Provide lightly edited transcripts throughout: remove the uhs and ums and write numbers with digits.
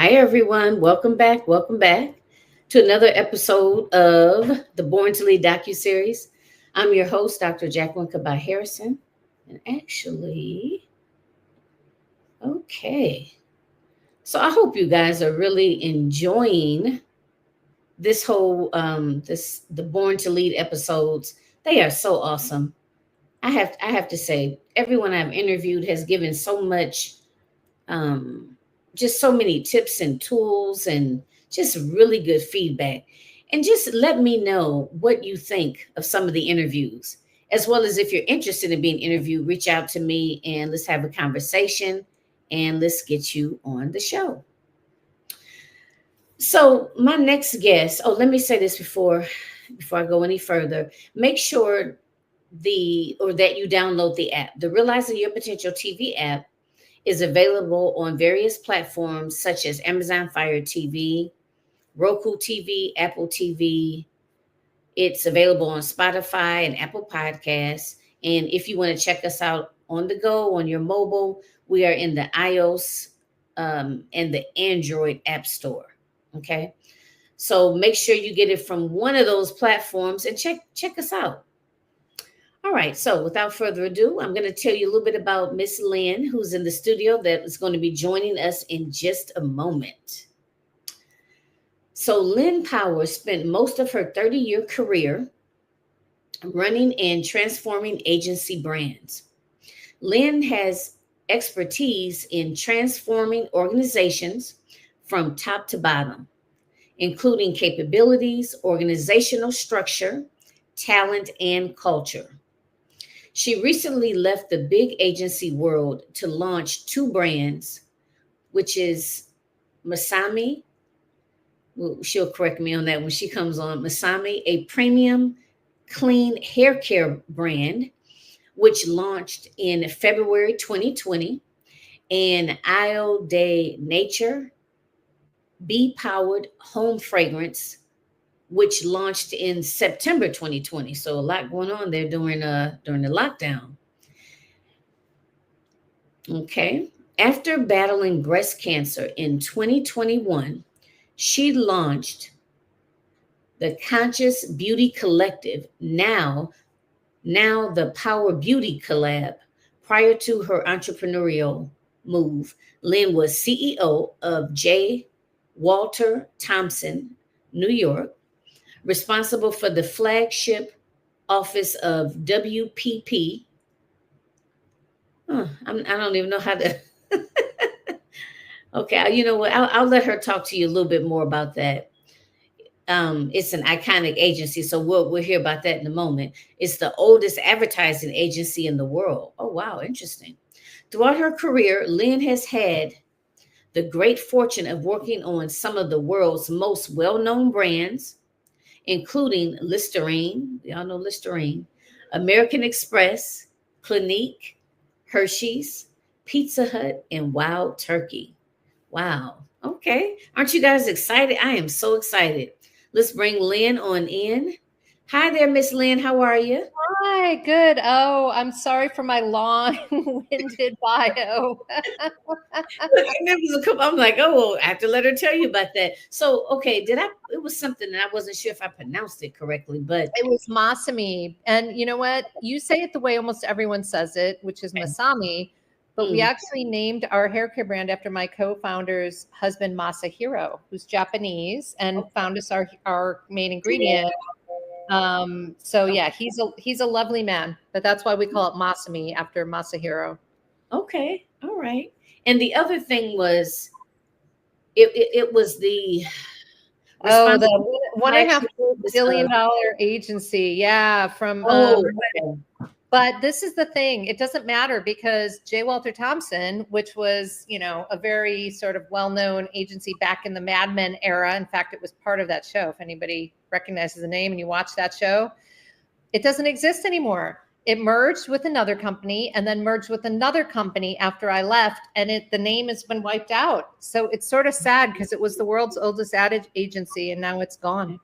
Hi, everyone. Welcome back. Welcome back to another episode of the Born to Lead docuseries. I'm your host, Dr. Jacqueline Kabay-Harrison. And actually, okay. So I hope you guys are really enjoying this whole the Born to Lead episodes. They are so awesome. I have to say, everyone I've interviewed has given so much um, just so many tips and tools and just really good feedback. And just let me know what you think of some of the interviews, as well as if you're interested in being interviewed, reach out to me and let's have a conversation and let's get you on the show. So my next guest, oh, let me say this before I go any further. Make sure that you download the app, the Realizing Your Potential TV app is available on various platforms such as Amazon Fire TV, Roku TV, Apple TV. It's available on Spotify and Apple Podcasts. And if you want to check us out on the go, on your mobile, we are in the iOS and the Android App Store. Okay. So make sure you get it from one of those platforms and check us out. All right, so without further ado, I'm going to tell you a little bit about Miss Lynn, who's in the studio that is going to be joining us in just a moment. So, Lynn Power spent most of her 30-year career running and transforming agency brands. Lynn has expertise in transforming organizations from top to bottom, including capabilities, organizational structure, talent, and culture. She recently left the big agency world to launch two brands, which is Masami. Well, she'll correct me on that when she comes on. Masami, a premium clean hair care brand, which launched in February 2020, and Isle de Nature, bee powered home fragrance, which launched in September 2020. So a lot going on there during the lockdown. Okay. After battling breast cancer in 2021, she launched the Conscious Beauty Collective, now the Power Beauty Collab. Prior to her entrepreneurial move, Lynn was CEO of J. Walter Thompson, New York, responsible for the flagship office of WPP. I don't even know how to. Okay, you know what? I'll let her talk to you a little bit more about that. It's an iconic agency, so we'll hear about that in a moment. It's the oldest advertising agency in the world. Oh, wow, interesting. Throughout her career, Lynn has had the great fortune of working on some of the world's most well-known brands, including Listerine, we all know Listerine, American Express, Clinique, Hershey's, Pizza Hut, and Wild Turkey. Wow. Okay. Aren't you guys excited? I am so excited. Let's bring Lynn on in. Hi there, Miss Lynn. How are you? Hi, good. Oh, I'm sorry for my long-winded bio. I'm like, oh, well, I have to let her tell you about that. So, okay, it was something that I wasn't sure if I pronounced it correctly, but It was Masami. And you know what? You say it the way almost everyone says it, which is Masami, but we mm, actually named our hair care brand after my co-founder's husband, Masahiro, who's Japanese and found us our main ingredient. So yeah, he's a lovely man, but that's why we call it Masami after Masahiro. okay, all right. And the other thing was, it was the Oh, the responsible one and a half flagship office billion of. dollar agency. Yeah, from Oh, okay. but this is the thing. It doesn't matter because J. Walter Thompson, which was, a very sort of well-known agency back in the Mad Men era. In fact, it was part of that show. If anybody recognizes the name and you watch that show, it doesn't exist anymore. It merged with another company and then merged with another company after I left, and the name has been wiped out. So it's sort of sad because it was the world's oldest ad agency and now it's gone.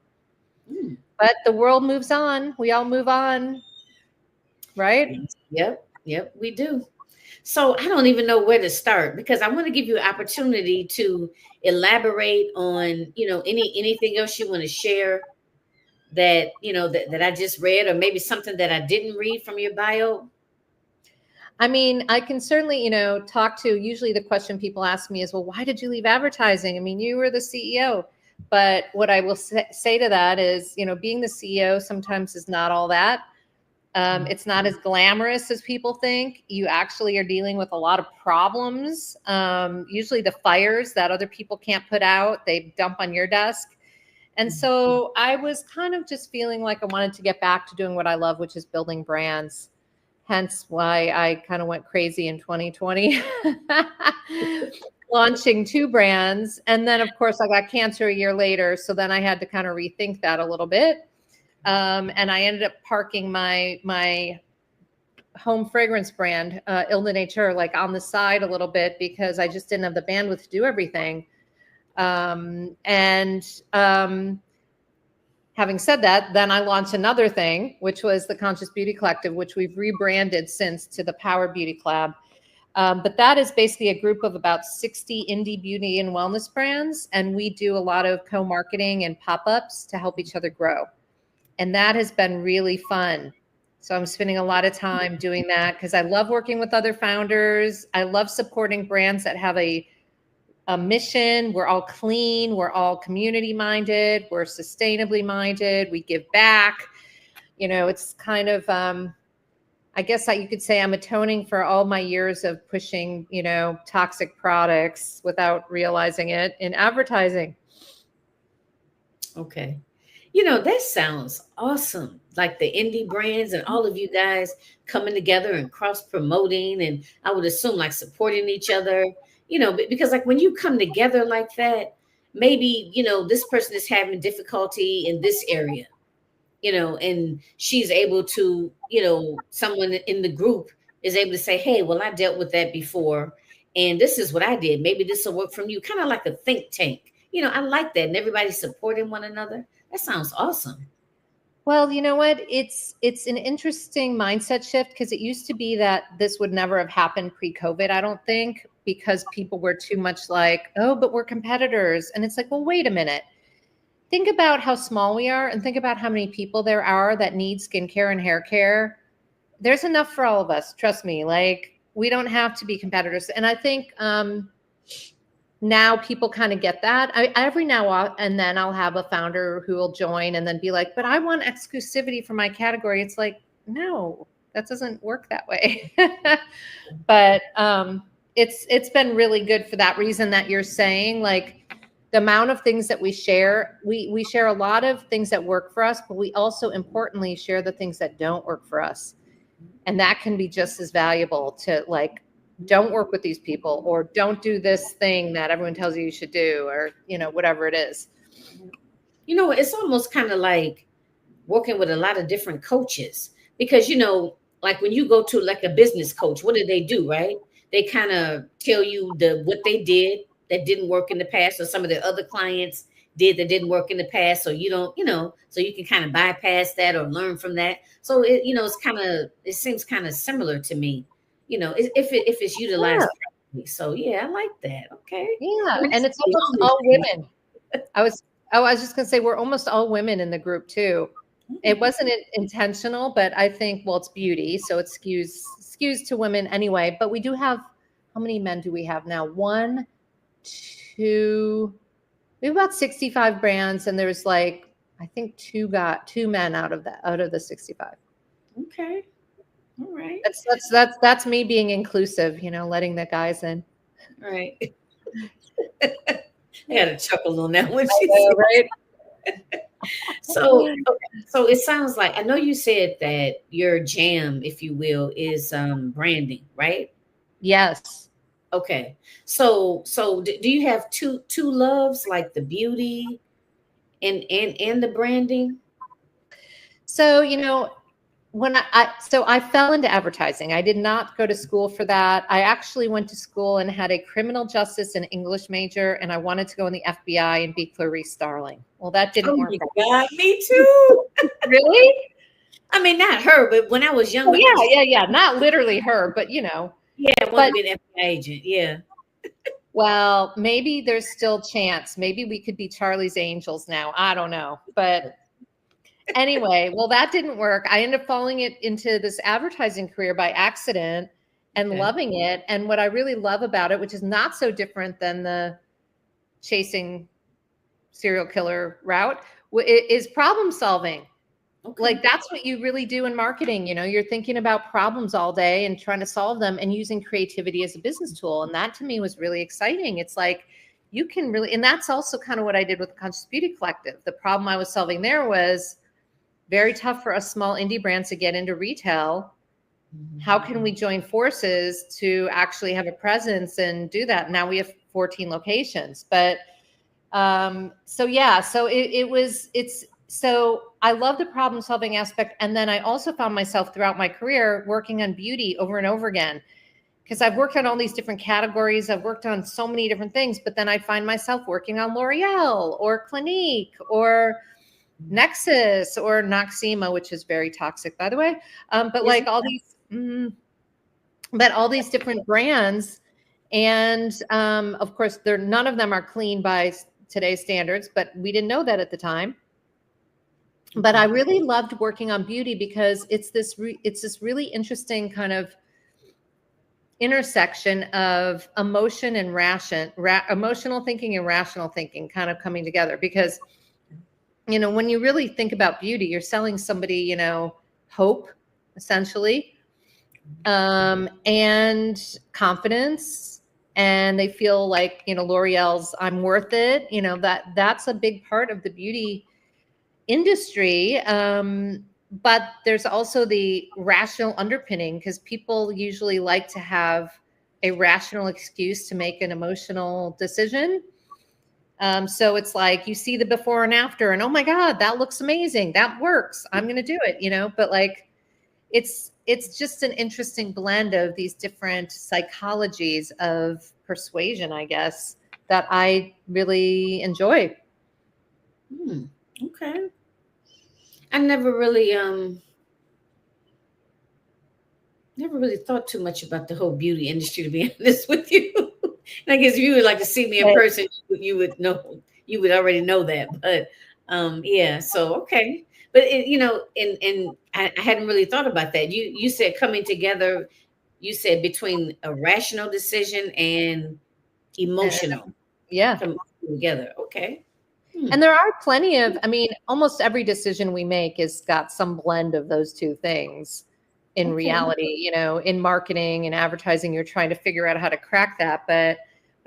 Mm. But the world moves on. We all move on, right? Yep, we do. So I don't even know where to start because I want to give you an opportunity to elaborate on, anything else you want to share that, that I just read, or maybe something that I didn't read from your bio. I mean, I can certainly, talk to, usually the question people ask me is, well, why did you leave advertising? I mean, you were the CEO. But what I will say to that is, being the CEO sometimes is not all that. It's not as glamorous as people think. You actually are dealing with a lot of problems. Usually the fires that other people can't put out, they dump on your desk. And so I was kind of just feeling like I wanted to get back to doing what I love, which is building brands. Hence why I kind of went crazy in 2020, launching 2 brands. And then, of course, I got cancer a year later. So then I had to kind of rethink that a little bit. And I ended up parking my home fragrance brand, Ile de Nature, like on the side a little bit because I just didn't have the bandwidth to do everything. Having said that, then I launched another thing, which was the Conscious Beauty Collective, which we've rebranded since to the Power Beauty Club. But that is basically a group of about 60 indie beauty and wellness brands. And we do a lot of co-marketing and pop-ups to help each other grow. And that has been really fun. So I'm spending a lot of time doing that because I love working with other founders. I love supporting brands that have a mission. We're all clean. We're all community minded. We're sustainably minded. We give back. It's kind of, I guess that you could say I'm atoning for all my years of pushing, toxic products without realizing it in advertising. Okay. That sounds awesome. Like the indie brands and all of you guys coming together and cross promoting, and I would assume like supporting each other, because like when you come together like that, maybe, this person is having difficulty in this area, and she's able to, someone in the group is able to say, hey, well, I dealt with that before, and this is what I did. Maybe this will work from you. Kind of like a think tank. I like that. And everybody's supporting one another. That sounds awesome. Well, you know what? It's an interesting mindset shift because it used to be that this would never have happened pre-COVID, I don't think, because people were too much like, oh, but we're competitors. And it's like, well, wait a minute. Think about how small we are and think about how many people there are that need skincare and hair care. There's enough for all of us. Trust me. Like, we don't have to be competitors. And I think now people kind of get that. Every now and then I'll have a founder who will join and then be like, but I want exclusivity for my category. It's like, no, that doesn't work that way. But it's been really good for that reason that you're saying. Like, the amount of things that we share, we share a lot of things that work for us, but we also importantly share the things that don't work for us. And that can be just as valuable to like, don't work with these people, or don't do this thing that everyone tells you should do, or, whatever it is. It's almost kind of like working with a lot of different coaches because, like when you go to like a business coach, what do, right? They kind of tell you what they did that didn't work in the past, or some of their other clients did that didn't work in the past. So you don't, so you can kind of bypass that or learn from that. So it seems kind of similar to me, if it's utilized properly. So yeah, I like that. Okay. Yeah. And it's almost all women. I was just going to say, we're almost all women in the group too. It wasn't intentional, but I think, well, it's beauty. So it skews to women anyway, but we do have, how many men do we have now? 1, 2, we have about 65 brands, and there's like, I think 2 men out of the 65. Okay. All right. That's me being inclusive, letting the guys in. All right. I got a chuckle on that one. Right? So it sounds like, I know you said that your jam, if you will, is branding, right? Yes. Okay. So do you have two loves, like the beauty and the branding? So, when I fell into advertising. I did not go to school for that. I actually went to school and had a criminal justice and English major, and I wanted to go in the FBI and be Clarice Starling. Well, that didn't work. Oh my God, me too. Really? I mean, not her, but when I was younger. Oh, yeah. Not literally her, but Yeah, I want to But be an FBI agent. Yeah. well, maybe there's still chance. Maybe we could be Charlie's Angels now. I don't know. But anyway, well, that didn't work. I ended up falling into this advertising career by accident and Okay. loving it. And what I really love about it, which is not so different than the chasing serial killer route, is problem solving. Okay. Like that's what you really do in marketing. You're thinking about problems all day and trying to solve them and using creativity as a business tool. And that to me was really exciting. It's like you can really, and that's also kind of what I did with the Conscious Beauty Collective. The problem I was solving there was very tough for us small indie brands to get into retail. How can we join forces to actually have a presence and do that? Now we have 14 locations, but so yeah, so so I love the problem solving aspect. And then I also found myself throughout my career working on beauty over and over again, because I've worked on all these different categories. I've worked on so many different things, but then I find myself working on L'Oreal or Clinique or Nexus or Noxema, which is very toxic, by the way. But Is like it? all these, but all these different brands. And of course, none of them are clean by today's standards, but we didn't know that at the time. But I really loved working on beauty because it's this really interesting kind of intersection of emotional thinking and rational thinking kind of coming together. Because when you really think about beauty, you're selling somebody hope, essentially, and confidence, and they feel like L'Oreal's I'm worth it. That's a big part of the beauty industry. But there's also the rational underpinning, because people usually like to have a rational excuse to make an emotional decision. So it's like you see the before and after, and oh my God, that looks amazing. That works. I'm going to do it, but like it's just an interesting blend of these different psychologies of persuasion, I guess, that I really enjoy. Okay. I never really thought too much about the whole beauty industry, to be honest with you. And I guess if you would like to see me in But person, you would know, you would already know that. But yeah, so okay. But and I hadn't really thought about that. You said coming together, you said between a rational decision and and emotional yeah. coming together. Okay. Hmm. And there are plenty of, I mean, almost every decision we make has got some blend of those two things in Okay. reality. In marketing and advertising, you're trying to figure out how to crack that. But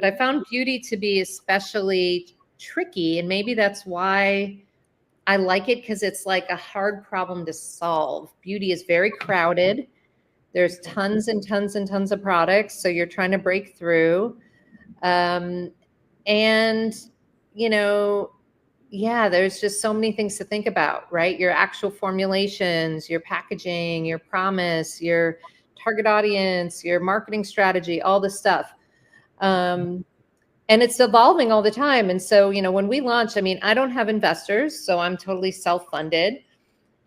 I found beauty to be especially tricky. And maybe that's why I like it, because it's like a hard problem to solve. Beauty is very crowded. There's tons and tons and tons of products. So you're trying to break through. And, you know, yeah, there's just so many things to think about, right? Your actual formulations, your packaging, your promise, your target audience, your marketing strategy, all this stuff. And it's evolving all the time. And so, when we launched, I mean, I don't have investors, so I'm totally self-funded.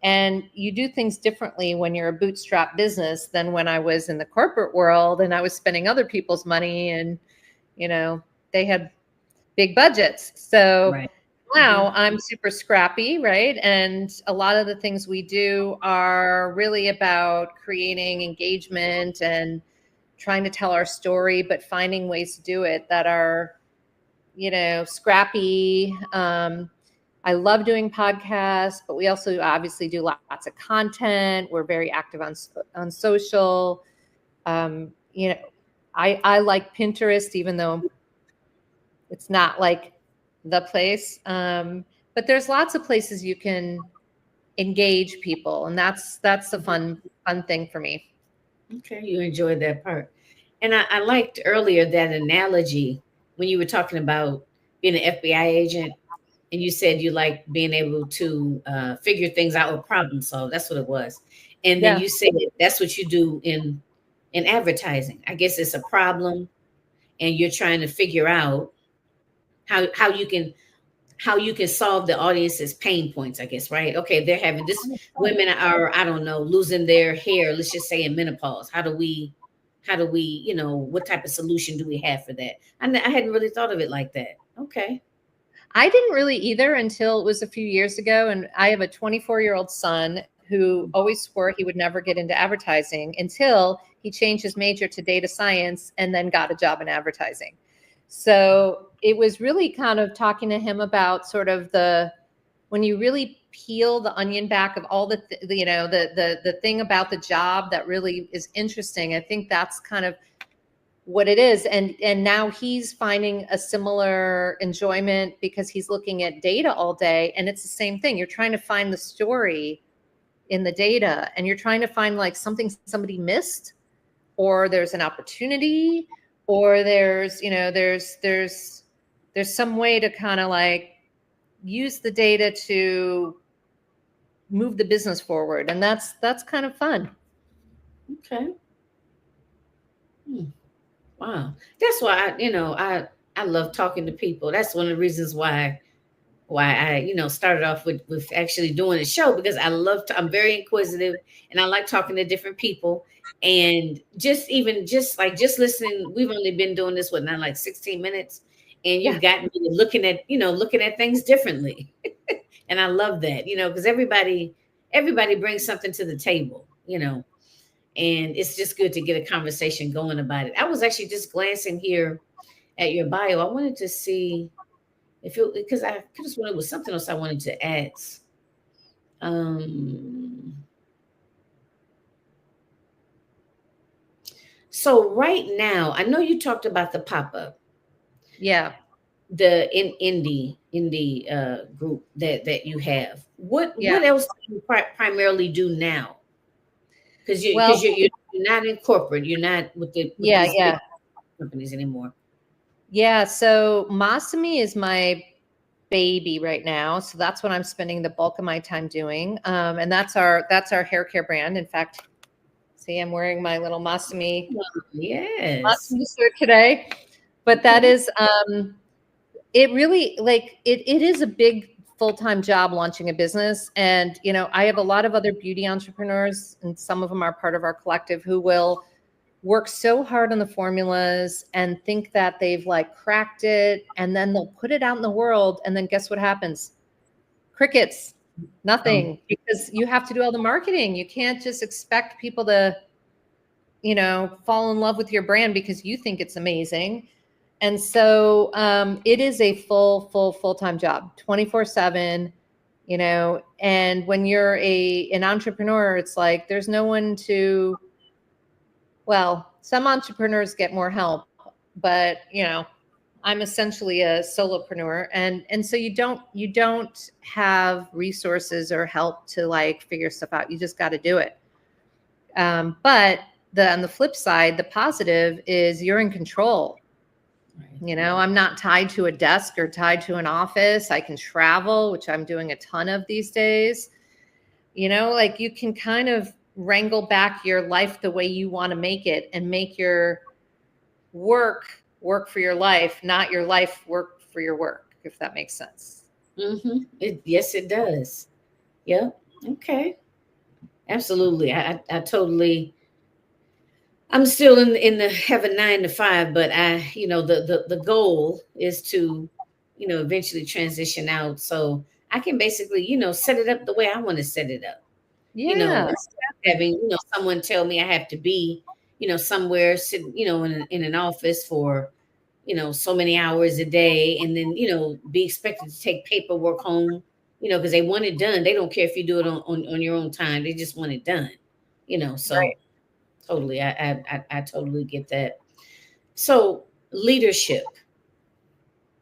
And you do things differently when you're a bootstrap business than when I was in the corporate world and I was spending other people's money, and, they had big budgets. So Right. now I'm super scrappy, right? And a lot of the things we do are really about creating engagement and trying to tell our story, but finding ways to do it that are, scrappy. I love doing podcasts, but we also obviously do lots of content. We're very active on social. You know, I like Pinterest, even though it's not like the place. But there's lots of places you can engage people, and that's the fun thing for me. Okay, you enjoyed that part. And I liked earlier that analogy when you were talking about being an FBI agent, and you said you like being able to figure things out or problem solve. That's what it was. And then Yeah. you said that's what you do in advertising. I guess it's a problem, and you're trying to figure out how you can solve the audience's pain points, I guess, right? Okay, they're having this, women are, I don't know, losing their hair, let's just say in menopause. how do we, what type of solution do we have for that? I hadn't really thought of it like that. Okay. I didn't really either until it was a few years ago. And I have a 24-year-old son who always swore he would never get into advertising until he changed his major to data science and then got a job in advertising. So it was really kind of talking to him about sort of when you really peel the onion back of all the thing about the job that really is interesting. I think that's kind of what it is. And now he's finding a similar enjoyment because he's looking at data all day. And it's the same thing. You're trying to find the story in the data, and you're trying to find like something somebody missed, or there's an opportunity, or there's some way to kind of like use the data to move the business forward. And that's kind of fun. Okay. Wow. That's why I love talking to people. That's one of the reasons why I, started off with actually doing a show, because I'm very inquisitive, and I like talking to different people. And just listening, we've only been doing this, now, like 16 minutes, and you've gotten me looking at things differently. And I love that, because everybody brings something to the table, and it's just good to get a conversation going about it. I was actually just glancing here at your bio. I wanted to see because I could have sworn it was something else I wanted to ask. So right now, I know you talked about the pop-up. Yeah. The indie group that you have. What else do you primarily do now? Because you're not in corporate, you're not with these big companies anymore. Yeah. So Masami is my baby right now. So that's what I'm spending the bulk of my time doing. And that's our hair care brand. In fact, see, I'm wearing my little Masami Masami shirt today. But that is it really, like, it is a big full-time job launching a business. And, I have a lot of other beauty entrepreneurs, and some of them are part of our collective, who will work so hard on the formulas and think that they've like cracked it, and then they'll put it out in the world. And then guess what happens? Crickets, nothing, because you have to do all the marketing. You can't just expect people to, fall in love with your brand because you think it's amazing. And so it is a full-time job, 24/7, and when you're an entrepreneur, it's like, there's no one to, well, some entrepreneurs get more help, but I'm essentially a solopreneur. And so you don't have resources or help to like figure stuff out. You just got to do it. But on the flip side, the positive is you're in control. I'm not tied to a desk or tied to an office. I can travel, which I'm doing a ton of these days. Like, you can kind of wrangle back your life the way you want to make it, and make your work for your life, not your life work for your work, if that makes sense. Yes, it does. Yep. Okay. Absolutely. I totally. I'm still in the have a 9 to 5, but the goal is to, eventually transition out, so I can basically, set it up the way I want to set it up. Yeah. Instead of having, someone tell me I have to be, somewhere sitting, in an office for, so many hours a day, and then, be expected to take paperwork home, because they want it done. They don't care if you do it on your own time. They just want it done, so. Right. Totally. I totally get that. So leadership.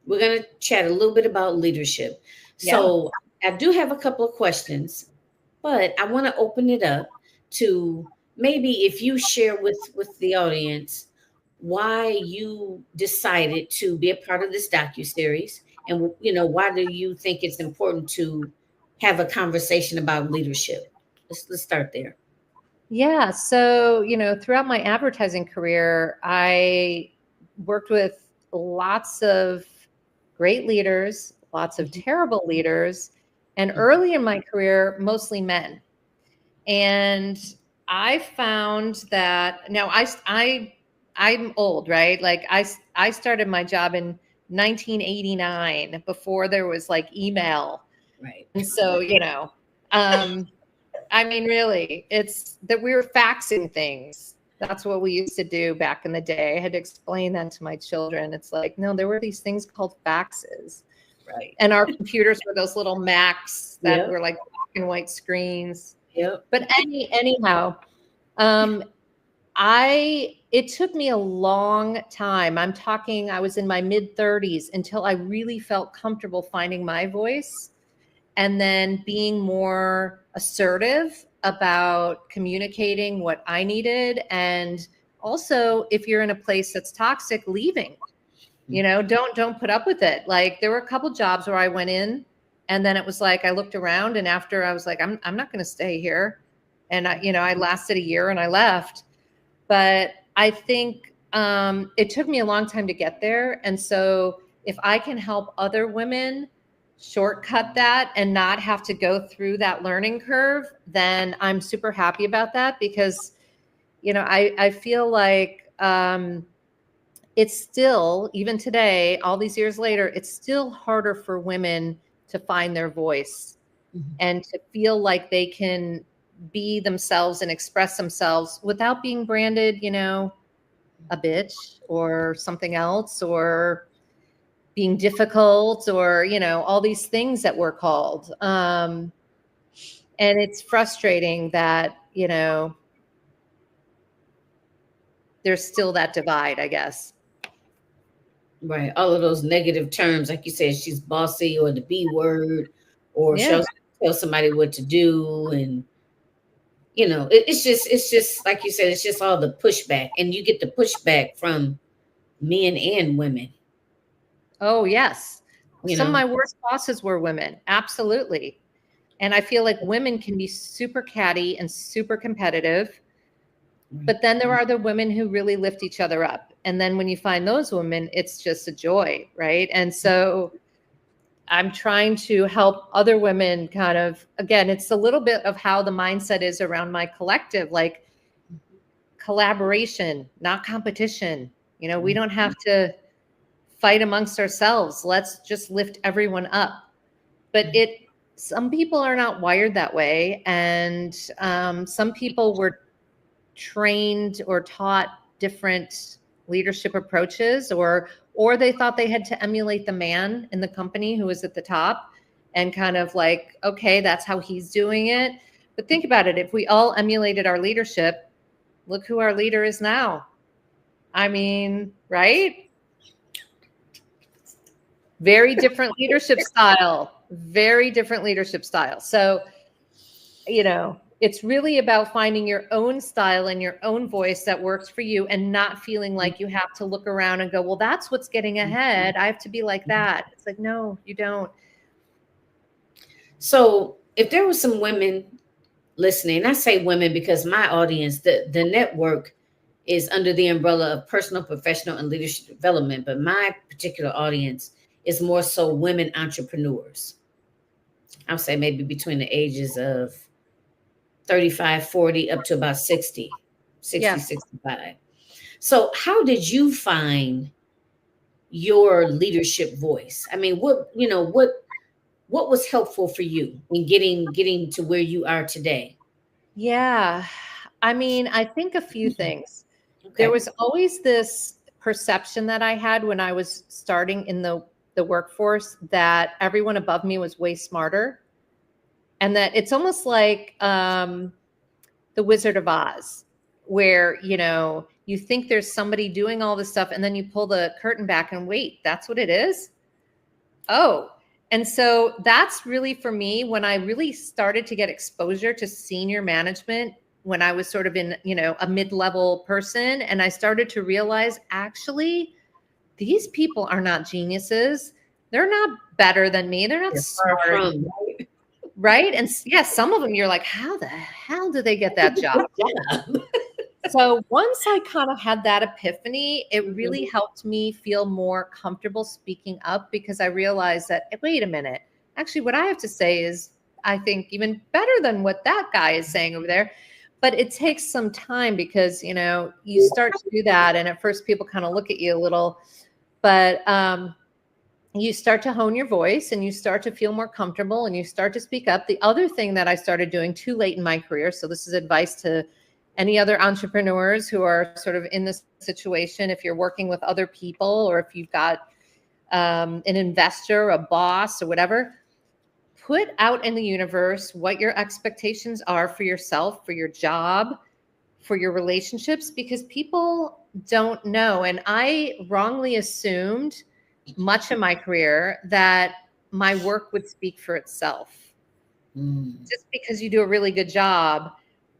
We're going to chat a little bit about leadership. So I do have a couple of questions, but I want to open it up to maybe if you share with the audience why you decided to be a part of this docuseries, and why do you think it's important to have a conversation about leadership? Let's start there. Yeah. So, throughout my advertising career, I worked with lots of great leaders, lots of terrible leaders, and early in my career, mostly men. And I found that now I'm old, right? Like I started my job in 1989 before there was like email. Right. And so, um, I mean, really, it's that we were faxing things. That's what we used to do back in the day. I had to explain that to my children. It's like, no, there were these things called faxes. Right. And our computers were those little Macs that Yep. were like black and white screens. Yep. But anyhow, um, it took me a long time. I'm talking, I was in my mid 30s until I really felt comfortable finding my voice and then being more assertive about communicating what I needed. And also, if you're in a place that's toxic, leaving. Don't put up with it. Like there were a couple jobs where I went in and then it was like I looked around and after I was like, I'm not going to stay here. And I lasted a year and I left. But I think it took me a long time to get there. And so if I can help other women shortcut that and not have to go through that learning curve, then I'm super happy about that because, I feel like it's still, even today, all these years later, it's still harder for women to find their voice and to feel like they can be themselves and express themselves without being branded, a bitch or something else or being difficult or, all these things that we're called. And it's frustrating that, there's still that divide, I guess. Right. All of those negative terms, like you said, she's bossy or the B word, or Yeah. she'll tell somebody what to do. And, it's just like you said, it's just all the pushback. And you get the pushback from men and women, Oh, yes. you Some of know. my worst bosses were women. Absolutely. And I feel like women can be super catty and super competitive. But then there are the women who really lift each other up. And then when you find those women, it's just a joy, right? And so I'm trying to help other women kind of, again, it's a little bit of how the mindset is around my collective, like collaboration, not competition. We don't have to fight amongst ourselves. Let's just lift everyone up. But some people are not wired that way. And some people were trained or taught different leadership approaches or they thought they had to emulate the man in the company who was at the top and kind of like, okay, that's how he's doing it. But think about it. If we all emulated our leadership, look who our leader is now. I mean, right? Very different leadership style. Very different leadership style. So, it's really about finding your own style and your own voice that works for you and not feeling like you have to look around and go, well, that's what's getting ahead. I have to be like that. It's like, no, you don't. So if there were some women listening, I say women because my audience, the network is under the umbrella of personal, professional, and leadership development. But my particular audience is more so women entrepreneurs. I'll say maybe between the ages of 35, 40, up to about 60, Yeah. 65. So how did you find your leadership voice? I mean, what was helpful for you in getting to where you are today? Yeah. I mean, I think a few things. Okay. There was always this perception that I had when I was starting in the workforce that everyone above me was way smarter. And that it's almost like the Wizard of Oz, where, you think there's somebody doing all this stuff and then you pull the curtain back and wait, that's what it is? Oh, and so that's really for me when I really started to get exposure to senior management when I was sort of in, a mid-level person. And I started to realize, actually, these people are not geniuses. They're not better than me. They're not smart. Right. And yes, some of them you're like, how the hell did they get that job? So once I kind of had that epiphany, it really helped me feel more comfortable speaking up because I realized that, wait a minute, actually what I have to say is, I think even better than what that guy is saying over there. but it takes some time because, you know, you start to do that. And at first people kind of look at you a little, but you start to hone your voice and you start to feel more comfortable and you start to speak up. The other thing that I started doing too late in my career, so this is advice to any other entrepreneurs who are sort of in this situation, if you're working with other people or if you've got an investor, a boss or whatever, put out in the universe what your expectations are for yourself, for your job, for your relationships, because people don't know. And I wrongly assumed much of my career that my work would speak for itself just because you do a really good job.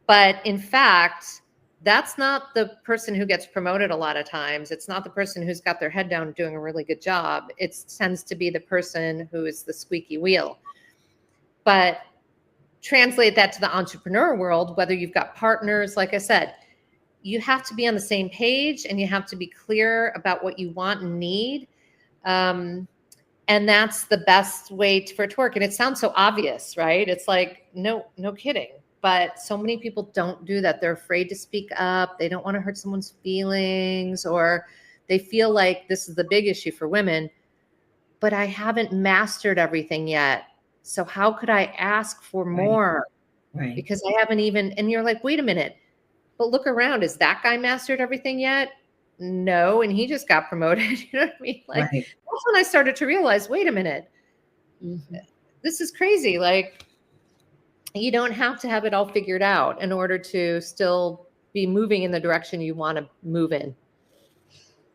But in fact, that's not the person who gets promoted a lot of times. It's not the person who's got their head down doing a really good job. It tends to be the person who is the squeaky wheel. But translate that to the entrepreneur world, whether you've got partners, like I said, you have to be on the same page and you have to be clear about what you want and need. And that's the best way for it to work. And it sounds so obvious, right? It's like, no kidding. But so many people don't do that. They're afraid to speak up. They don't want to hurt someone's feelings, or they feel like this is the big issue for women, but I haven't mastered everything yet. So how could I ask for more? Right. Because I haven't even, and you're like, wait a minute, but look around. Is that guy mastered everything yet? No. And he just got promoted. You know what I mean? Like, that's when I started to realize, wait a minute, this is crazy. Like, you don't have to have it all figured out in order to still be moving in the direction you want to move in.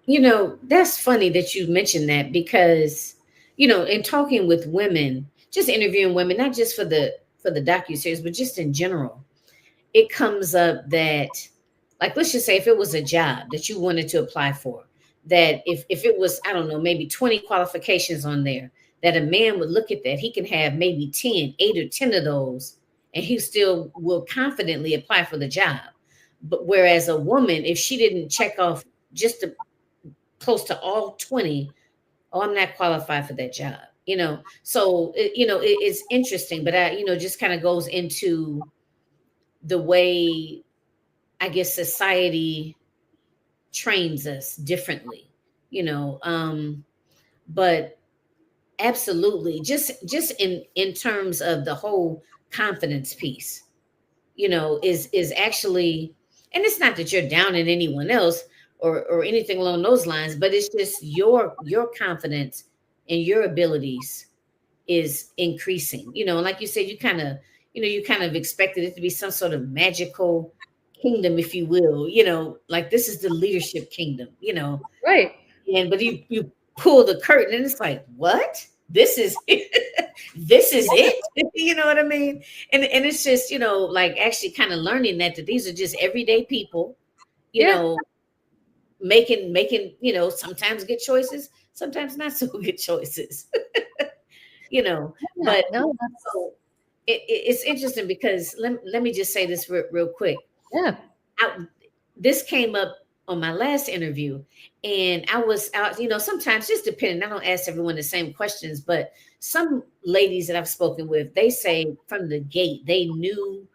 You know, that's funny that you mentioned that because, you know, in talking with women, just interviewing women, not just for the docuseries, but just in general, it comes up that, like, let's just say if it was a job that you wanted to apply for, that if it was, I don't know, maybe 20 qualifications on there, that a man would look at that, he can have maybe 10, 8 or 10 of those, and he still will confidently apply for the job. But whereas a woman, if she didn't check off just close to all 20, oh, I'm not qualified for that job, you know? So, it's interesting, but just kind of goes into the way, I guess, society trains us differently, but absolutely, just in terms of the whole confidence piece, is actually, and it's not that you're down in anyone else or anything along those lines, but it's just your confidence and your abilities is increasing, and like you said, you kind of expected it to be some sort of magical kingdom, if you will, like this is the leadership kingdom, Right. but you pull the curtain and it's like, what? This is this is it. You know what I mean? And it's just, like actually kind of learning that these are just everyday people, making, sometimes good choices, sometimes not so good choices. But so it's interesting because let me just say this real quick. Yeah. This came up on my last interview, and I was out, sometimes just depending, I don't ask everyone the same questions, but some ladies that I've spoken with, they say from the gate, they knew,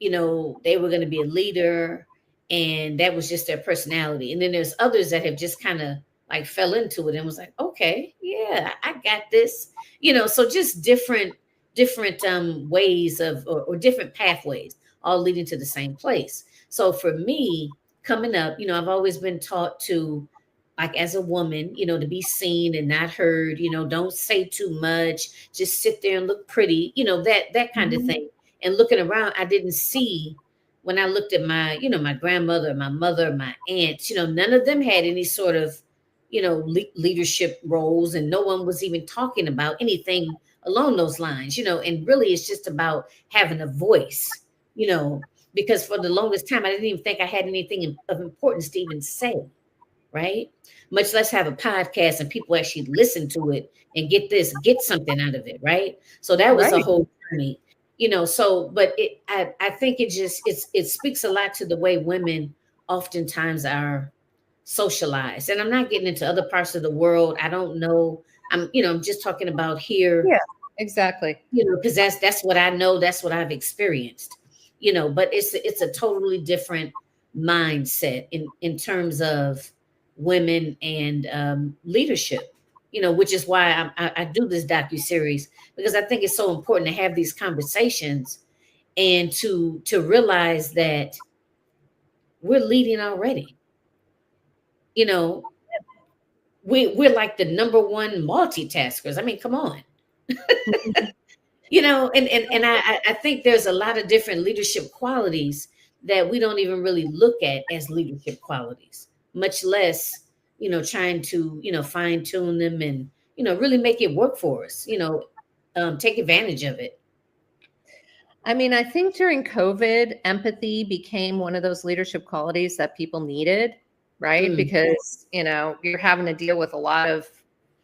they were going to be a leader and that was just their personality. And then there's others that have just kind of like fell into it and was like, okay, yeah, I got this, so just different ways of, or different pathways all leading to the same place. So for me, coming up, I've always been taught to, like, as a woman, to be seen and not heard, don't say too much, just sit there and look pretty, that kind of thing. And looking around, I didn't see, when I looked at my, my grandmother, my mother, my aunts, none of them had any sort of, leadership roles, and no one was even talking about anything along those lines, and really it's just about having a voice, because for the longest time, I didn't even think I had anything of importance to even say, right? Much less have a podcast and people actually listen to it and get something out of it, right? So that was a whole journey, so, but I think it speaks a lot to the way women oftentimes are socialized. And I'm not getting into other parts of the world. I don't know. I'm just talking about here. Yeah, exactly. Because that's what I know. That's what I've experienced. but it's a totally different mindset in terms of women and leadership, which is why I do this docu-series, because I think it's so important to have these conversations and to realize that we're leading already. you know we're like the number one multitaskers. I mean, come on. And I think there's a lot of different leadership qualities that we don't even really look at as leadership qualities, much less, trying to, fine tune them and, really make it work for us, take advantage of it. I mean, I think during COVID, empathy became one of those leadership qualities that people needed, right? Mm. Because, you're having to deal with a lot of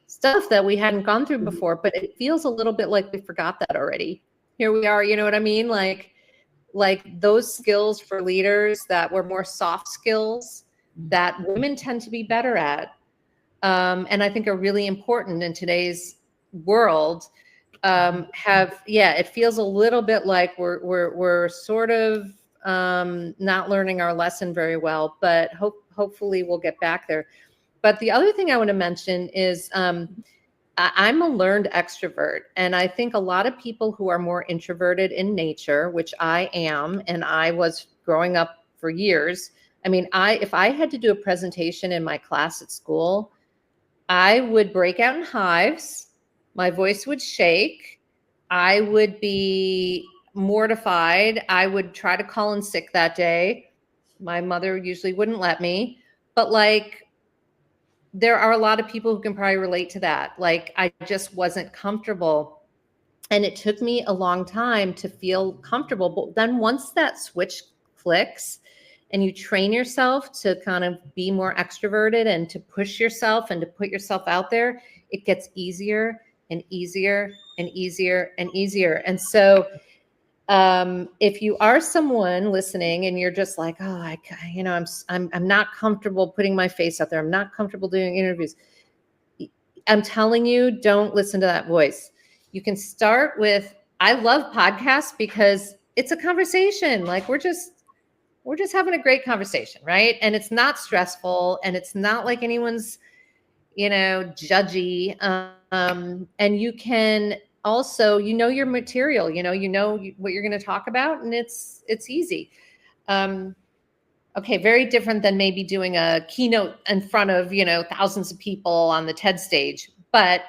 stuff that we hadn't gone through before, but it feels a little bit like we forgot that already. Here we are, you know what I mean? Like those skills for leaders that were more soft skills that women tend to be better at, and I think are really important in today's world. It feels a little bit like we're sort of not learning our lesson very well, but hopefully we'll get back there. But the other thing I want to mention is I'm a learned extrovert, and I think a lot of people who are more introverted in nature, which I am, and I was growing up for years. I mean, if I had to do a presentation in my class at school, I would break out in hives. My voice would shake. I would be mortified. I would try to call in sick that day. My mother usually wouldn't let me, but there are a lot of people who can probably relate to that. Like, I just wasn't comfortable. And it took me a long time to feel comfortable. But then once that switch clicks and you train yourself to kind of be more extroverted and to push yourself and to put yourself out there, it gets easier and easier and easier and easier. And so if you are someone listening and you're just like, oh, I'm not comfortable putting my face out there, I'm not comfortable doing interviews, I'm telling you, don't listen to that voice. You can start with, I love podcasts because it's a conversation. Like we're just having a great conversation, right? And it's not stressful, and it's not like anyone's, judgy. And you can also, your material, what you're going to talk about, and it's easy. Okay, very different than maybe doing a keynote in front of, thousands of people on the TED stage, but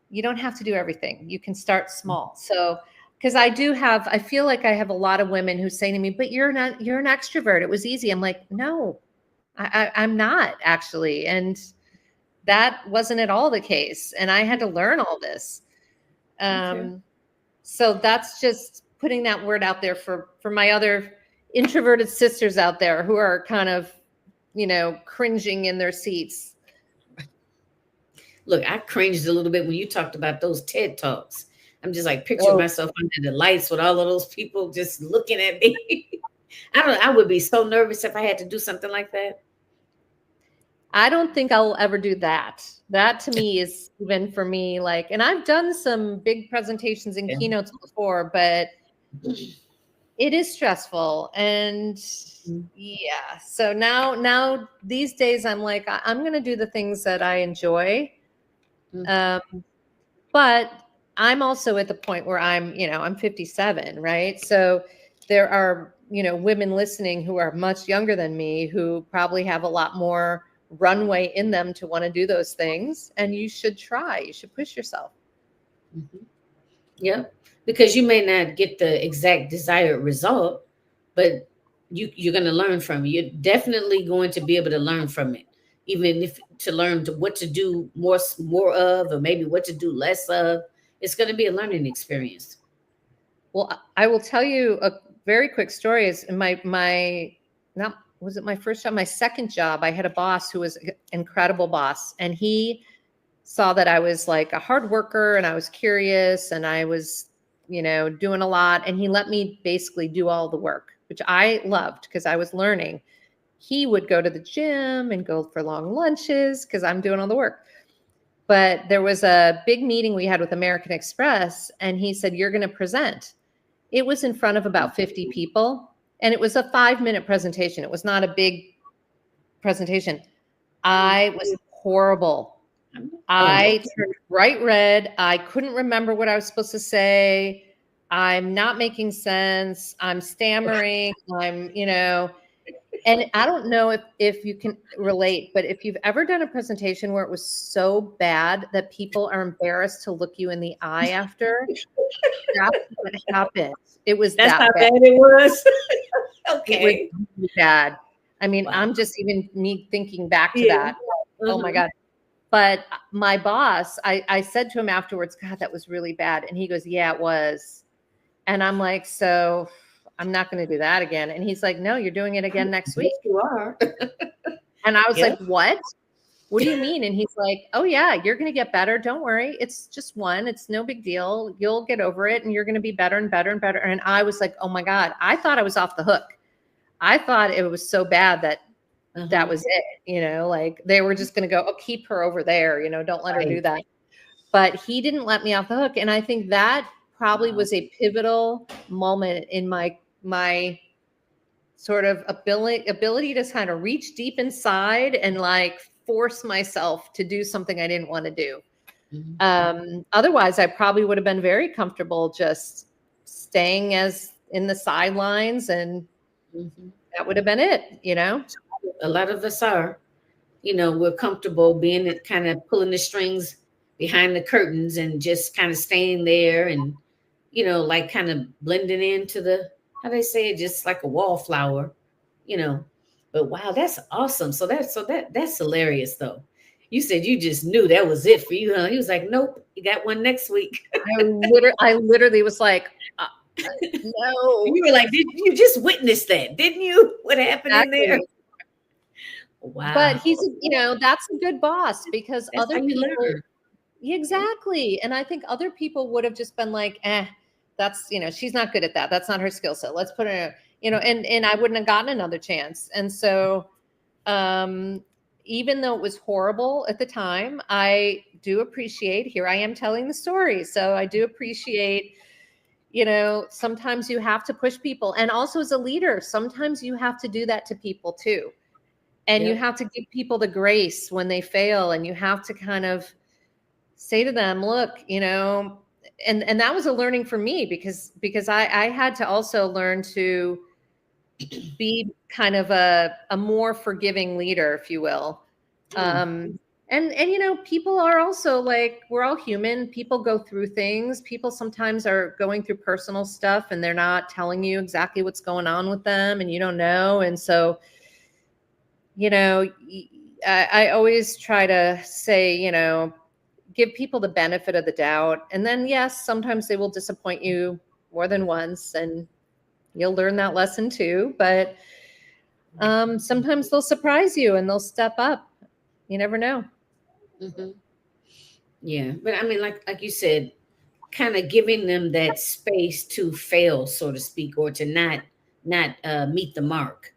you don't have to do everything. You can start small. So, because I feel like I have a lot of women who say to me, but you're an extrovert. It was easy. I'm like, no, I'm not actually. And that wasn't at all the case. And I had to learn all this. Okay. So that's just putting that word out there for my other introverted sisters out there who are kind of, cringing in their seats. Look, I cringed a little bit when you talked about those TED Talks. I'm just like picturing myself under the lights with all of those people just looking at me. I would be so nervous if I had to do something like that. I don't think I'll ever do that. That to me is even for me, and I've done some big presentations and keynotes before, but it is stressful. And yeah, so now these days I'm like, I'm going to do the things that I enjoy. But I'm also at the point where I'm 57, right? So there are, women listening who are much younger than me who probably have a lot more runway in them to want to do those things. And you should try. You should push yourself. Mm-hmm. Yeah, because you may not get the exact desired result, but you're going to learn from it. You're definitely going to be able to learn from it, even if to learn what to do more of, or maybe what to do less of. It's going to be a learning experience. Well, I will tell you a very quick story. Is in was it my first job? My second job, I had a boss who was an incredible boss, and he saw that I was like a hard worker and I was curious and I was, doing a lot. And he let me basically do all the work, which I loved because I was learning. He would go to the gym and go for long lunches because I'm doing all the work. But there was a big meeting we had with American Express, and he said, you're going to present. It was in front of about 50 people, and it was a 5-minute presentation. It was not a big presentation. I was horrible. Oh, I okay. turned bright red. I couldn't remember what I was supposed to say. I'm not making sense. I'm stammering. And I don't know if you can relate, but if you've ever done a presentation where it was so bad that people are embarrassed to look you in the eye after, that's what happened. It was That's that how bad. bad it was. It was Okay. really bad. I mean, Wow. I'm just even me thinking back to Yeah. that. Oh my Uh-huh. God. But my boss, I said to him afterwards, God, that was really bad. And he goes, yeah, it was. And I'm like, so I'm not going to do that again. And he's like, no, you're doing it again next week. Yes, you are. And I was Yeah. like, what? What do you mean? And he's like, oh, yeah, you're going to get better. Don't worry. It's just one. It's no big deal. You'll get over it and you're going to be better and better and better. And I was like, oh my God, I thought I was off the hook. I thought it was so bad that Uh-huh. was it, like they were just going to go, oh, keep her over there, don't let her do Right. that. But he didn't let me off the hook. And I think that probably Wow. was a pivotal moment in my sort of ability to kind of reach deep inside and like force myself to do something I didn't want to do. Otherwise, I probably would have been very comfortable just staying as in the sidelines, and Mm-hmm. that would have been it. A lot of us are, we're comfortable being it, kind of pulling the strings behind the curtains and just kind of staying there and, like kind of blending into how they say it, just like a wallflower, you know. But wow, that's awesome. So that's hilarious though. You said you just knew that was it for you, huh? He was like, nope, you got one next week. I literally was like, no, You were like, did you just witness that? Didn't you? What happened in there? exactly. But Wow. that's a good boss, because That's how other you people, learn. exactly. And I think other people would have just been like, that's, she's not good at that. That's not her skill set. Let's put her, and I wouldn't have gotten another chance. And so, um, even though it was horrible at the time, I do appreciate, here I am telling the story. So I do appreciate, sometimes you have to push people. And also as a leader, sometimes you have to do that to people too. And you Yep. have to give people the grace when they fail, and you have to kind of say to them, look, and that was a learning for me, because I had to also learn to be kind of a more forgiving leader, if you will. Mm. And people are also like, we're all human. People go through things. People sometimes are going through personal stuff and they're not telling you exactly what's going on with them, and you don't know. And so, you know, I always try to say, give people the benefit of the doubt. And then, yes, sometimes they will disappoint you more than once, and you'll learn that lesson too. But sometimes they'll surprise you and they'll step up. You never know. Hmm. Yeah, but I mean, like you said, kind of giving them that space to fail, so to speak, or to not meet the mark.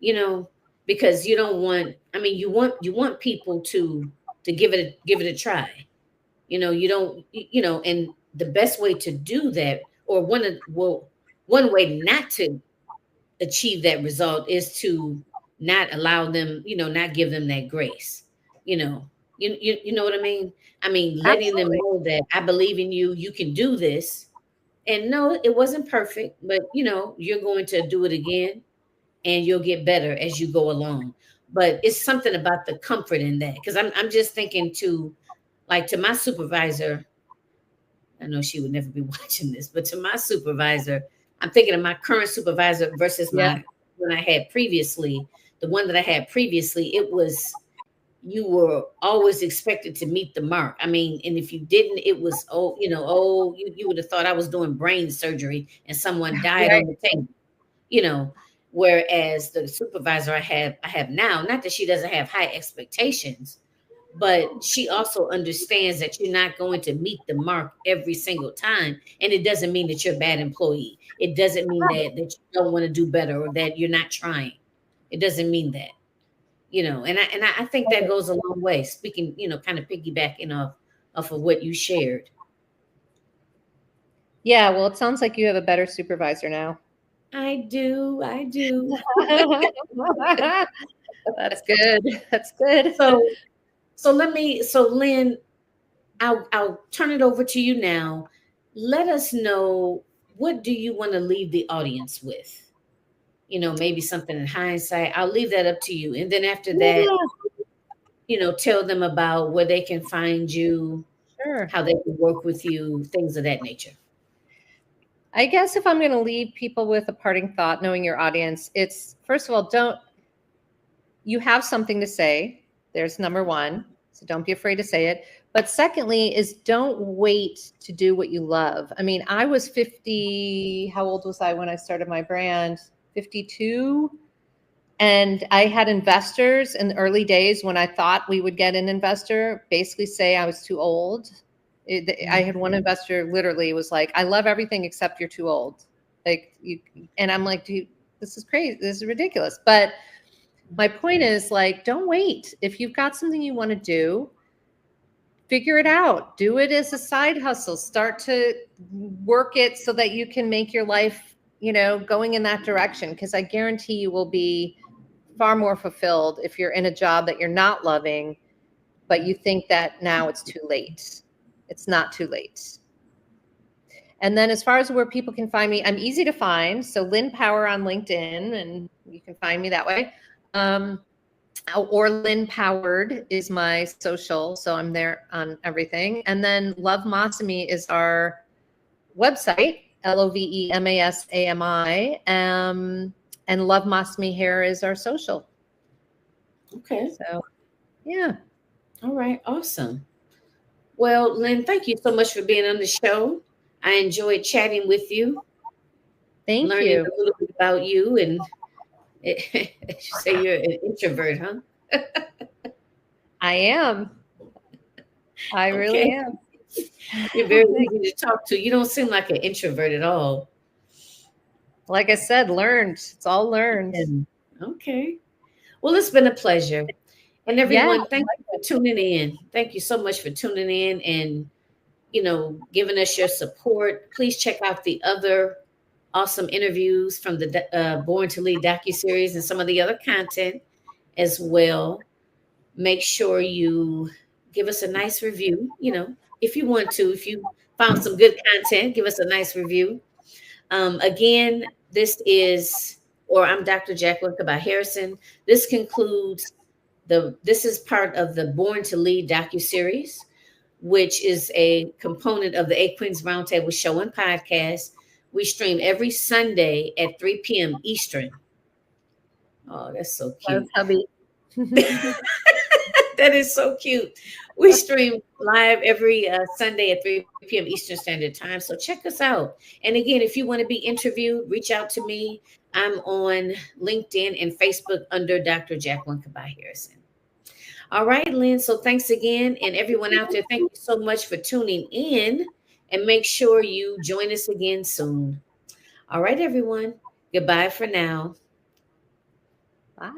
You know, because you don't want. I mean, you want people to give it a try. You don't. And the best way to do that, or one way not to achieve that result is to not allow them, not give them that grace. You know, you know what I mean? I mean, letting them Absolutely. know that I believe in you, you can do this. And no, it wasn't perfect, but you're going to do it again and you'll get better as you go along. But it's something about the comfort in that. Because I'm just thinking to my supervisor, I know she would never be watching this, but to my supervisor, I'm thinking of my current supervisor versus Yeah. my one I had previously. The one that I had previously, it was you were always expected to meet the mark. I mean, and if you didn't, it was you would have thought I was doing brain surgery and someone died Right. on the table, you know. Whereas the supervisor I have now, not that she doesn't have high expectations, but she also understands that you're not going to meet the mark every single time. And it doesn't mean that you're a bad employee. It doesn't mean that you don't want to do better or that you're not trying. It doesn't mean that, and I think that goes a long way. Speaking, kind of piggybacking off of what you shared. Yeah, well, it sounds like you have a better supervisor now. I do. I do. That's good. That's good. So, so Lynn, I'll turn it over to you now. Let us know, what do you want to leave the audience with? Maybe something in hindsight. I'll leave that up to you. And then after that, Yeah, tell them about where they can find you, sure. how they can work with you, things of that nature. I guess if I'm going to leave people with a parting thought, knowing your audience, it's first of all, you have something to say. There's number one. So don't be afraid to say it. But secondly, is don't wait to do what you love. I mean, I was 50. How old was I when I started my brand? 52. And I had investors in the early days when I thought we would get an investor basically say I was too old. I had one investor literally was like, I love everything except you're too old. Like you, and I'm like, dude, this is crazy. This is ridiculous. But my point is like, don't wait. If you've got something you want to do, figure it out. Do it as a side hustle. Start to work it so that you can make your life, going in that direction. Because I guarantee you will be far more fulfilled if you're in a job that you're not loving, but you think that now it's too late. It's not too late. And then as far as where people can find me, I'm easy to find. So Lynn Power on LinkedIn, and you can find me that way. Or Lynn Powered is my social. So I'm there on everything. And then Love Masami is our website, LOVEMASAMI. And Love Masami Hair is our social. Okay. So, yeah. All right. Awesome. Well, Lynn, thank you so much for being on the show. I enjoyed chatting with you, Thank learning you. a little bit about you. And you say you're an introvert, huh? I am. I really Okay. am. You're very easy to talk to. You don't seem like an introvert at all. Like I said, learned. It's all learned. And okay. Well, it's been a pleasure. And Yeah. everyone, thank you for tuning in. Thank you so much for tuning in and, giving us your support. Please check out the other awesome interviews from the Born to Lead docuseries and some of the other content as well. Make sure you give us a nice review, if you want to. If you found some good content, give us a nice review. Again, I'm Dr. Jacqueline Kabay-Harrison. This concludes this is part of the Born to Lead docuseries, which is a component of the A Queens Roundtable show and podcast. We stream every Sunday at 3 p.m. Eastern. Oh, that's so That's cute. hubby. That is so cute. We stream live every Sunday at 3 p.m. Eastern Standard Time. So check us out. And again, if you want to be interviewed, reach out to me. I'm on LinkedIn and Facebook under Dr. Jacqueline Kabay-Harrison. All right, Lynn. So thanks again. And everyone out there, thank you so much for tuning in. And make sure you join us again soon. All right, everyone. Goodbye for now. Bye.